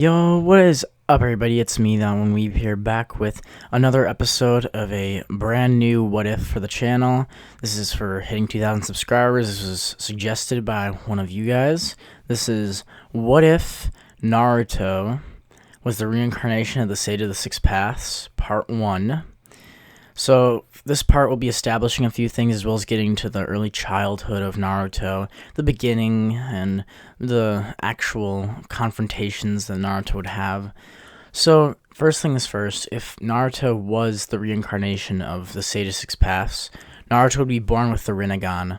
Yo, what is up, everybody? It's me, That One Weeb, here back with another episode of a brand new What If for the channel. This is for hitting 2,000 subscribers. This was suggested by one of you guys. This is What If Naruto was the reincarnation of the Sage of the Six Paths, Part 1. So, this part will be establishing a few things as well as getting to the early childhood of Naruto, the beginning, and the actual confrontations that Naruto would have. So, first things first, if Naruto was the reincarnation of the Sage of Six Paths, Naruto would be born with the Rinnegan,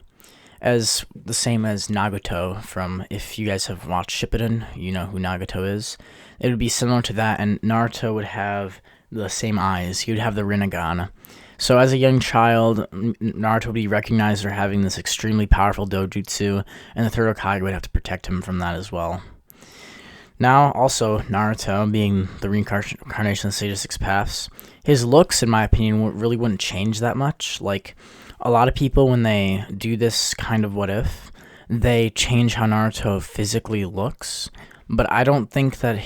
as the same as Nagato from, if you guys have watched Shippuden, you know who Nagato is. It would be similar to that, and Naruto would have the same eyes. He would have the Rinnegan. So as a young child, Naruto would be recognized for having this extremely powerful dojutsu, and the third Hokage would have to protect him from that as well. Now, also, Naruto, being the reincarnation of the Sage of Six Paths, his looks, in my opinion, really wouldn't change that much. Like, a lot of people, when they do this kind of what if, they change how Naruto physically looks, but I don't think that,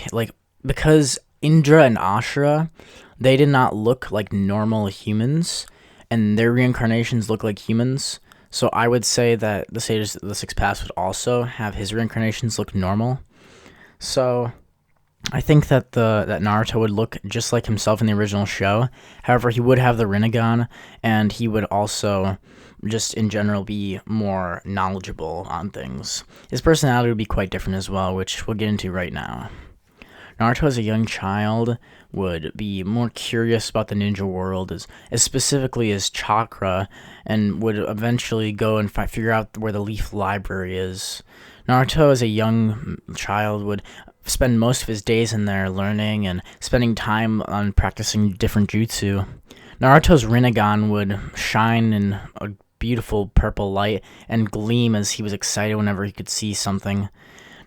because Indra and Ashura, they did not look like normal humans, and their reincarnations look like humans. So I would say that the Sage of the Six Paths would also have his reincarnations look normal. So I think that that Naruto would look just like himself in the original show. However, he would have the Rinnegan, and he would also just in general be more knowledgeable on things. His personality would be quite different as well, which we'll get into right now. Naruto as a young child would be more curious about the ninja world, as specifically as chakra, and would eventually go and figure out where the Leaf Library is. Naruto as a young child would spend most of his days in there learning and spending time on practicing different jutsu. Naruto's Rinnegan would shine in a beautiful purple light and gleam as he was excited whenever he could see something.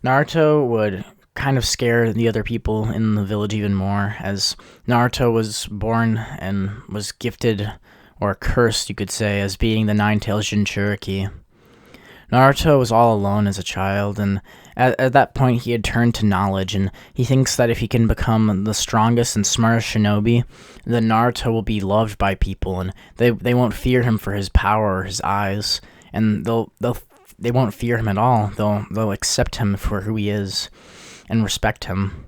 Naruto would kind of scare the other people in the village even more, as Naruto was born and was gifted, or cursed you could say, as being the Nine-Tails Jinchuriki. Naruto was all alone as a child, and at that point he had turned to knowledge, and he thinks that if he can become the strongest and smartest shinobi, then Naruto will be loved by people, and they won't fear him for his power or his eyes, and they won't fear him at all. They'll accept him for who he is and respect him.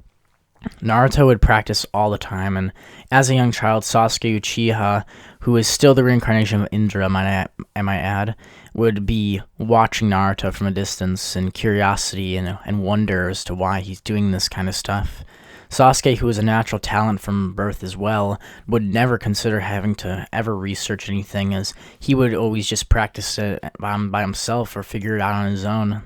Naruto would practice all the time, and as a young child, Sasuke Uchiha, who is still the reincarnation of Indra, I might add, would be watching Naruto from a distance in curiosity and wonder as to why he's doing this kind of stuff. Sasuke, who was a natural talent from birth as well, would never consider having to ever research anything, as he would always just practice it by himself or figure it out on his own.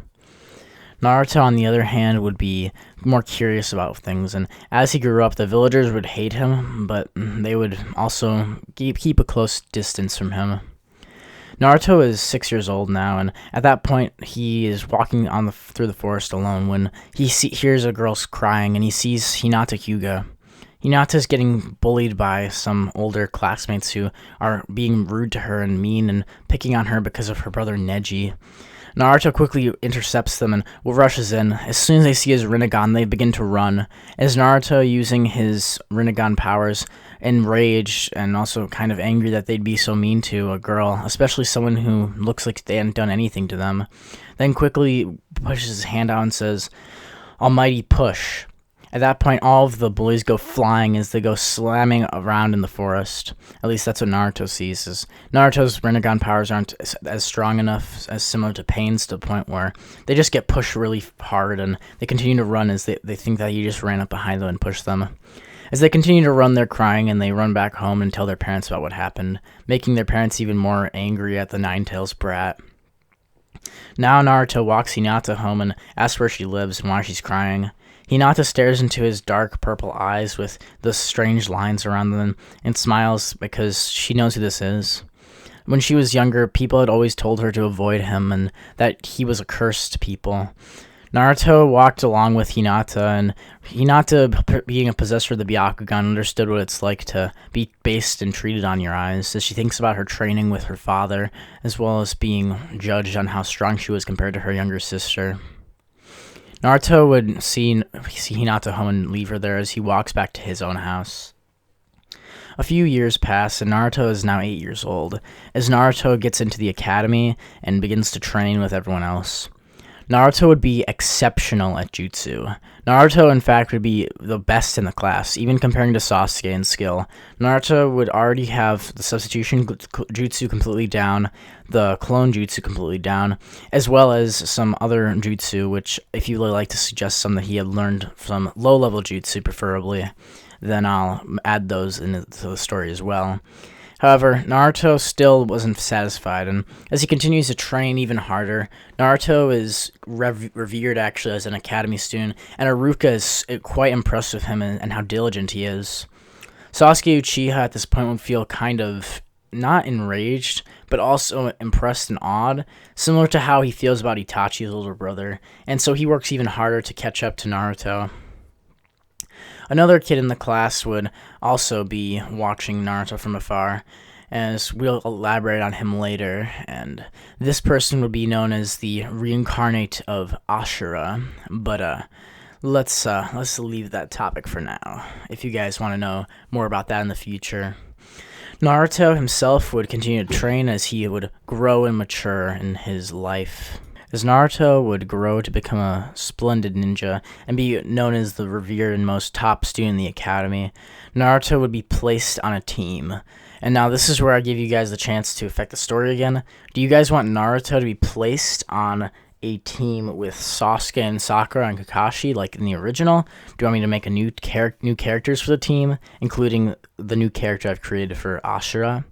Naruto, on the other hand, would be more curious about things, and as he grew up, the villagers would hate him, but they would also keep a close distance from him. Naruto is 6 years old now, and at that point, he is walking through the forest alone when he hears a girl crying, and he sees Hinata Hyuga. Hinata is getting bullied by some older classmates who are being rude to her and mean and picking on her because of her brother Neji. Naruto quickly intercepts them and rushes in. As soon as they see his Rinnegan, they begin to run. As Naruto, using his Rinnegan powers, enraged and also kind of angry that they'd be so mean to a girl, especially someone who looks like they hadn't done anything to them, then quickly pushes his hand out and says, "Almighty push." At that point, all of the bullies go flying as they go slamming around in the forest. At least that's what Naruto sees. As Naruto's Rinnegan powers aren't as strong enough, as similar to Pain's, to the point where they just get pushed really hard, and they continue to run as they think that he just ran up behind them and pushed them. As they continue to run, they're crying, and they run back home and tell their parents about what happened, making their parents even more angry at the Nine-Tails brat. Now Naruto walks Hinata home and asks where she lives and why she's crying. Hinata stares into his dark purple eyes with the strange lines around them and smiles because she knows who this is. When she was younger, people had always told her to avoid him and that he was a curse to people. Naruto walked along with Hinata, and Hinata, being a possessor of the Byakugan, understood what it's like to be based and treated on your eyes, as she thinks about her training with her father, as well as being judged on how strong she was compared to her younger sister. Naruto would see Hinata home and leave her there as he walks back to his own house. A few years pass, and Naruto is now 8 years old, as Naruto gets into the academy and begins to train with everyone else. Naruto would be exceptional at jutsu. Naruto, in fact, would be the best in the class, even comparing to Sasuke in skill. Naruto would already have the substitution jutsu completely down, the clone jutsu completely down, as well as some other jutsu, which, if you would like to suggest some that he had learned from low-level jutsu, preferably, then I'll add those into the story as well. However, Naruto still wasn't satisfied, and as he continues to train even harder, Naruto is revered actually as an academy student, and Iruka is quite impressed with him and how diligent he is. Sasuke Uchiha at this point would feel kind of not enraged, but also impressed and awed, similar to how he feels about Itachi's older brother, and so he works even harder to catch up to Naruto. Another kid in the class would also be watching Naruto from afar, as we'll elaborate on him later, and this person would be known as the reincarnate of Ashura, but let's leave that topic for now, if you guys want to know more about that in the future. Naruto himself would continue to train as he would grow and mature in his life. As Naruto would grow to become a splendid ninja and be known as the revered and most top student in the academy, Naruto would be placed on a team. And now this is where I give you guys the chance to affect the story again. Do you guys want Naruto to be placed on a team with Sasuke and Sakura and Kakashi like in the original? Do you want me to make a new characters for the team, including the new character I've created for Ashura?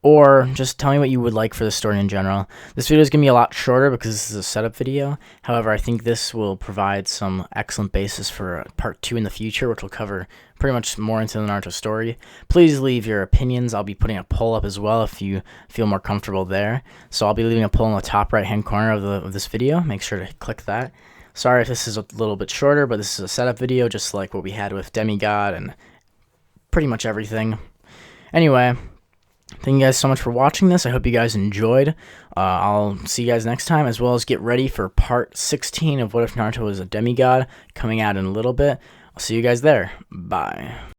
Or just tell me what you would like for the story in general. This video is going to be a lot shorter because this is a setup video. However, I think this will provide some excellent basis for part 2 in the future, which will cover pretty much more into the Naruto story. Please leave your opinions. I'll be putting a poll up as well if you feel more comfortable there. So I'll be leaving a poll in the top right-hand corner of this video. Make sure to click that. Sorry if this is a little bit shorter, but this is a setup video just like what we had with Demigod and pretty much everything. Anyway, thank you guys so much for watching this. I hope you guys enjoyed. I'll see you guys next time, as well as get ready for part 16 of What If Naruto Was a Demigod, coming out in a little bit. I'll see you guys there. Bye.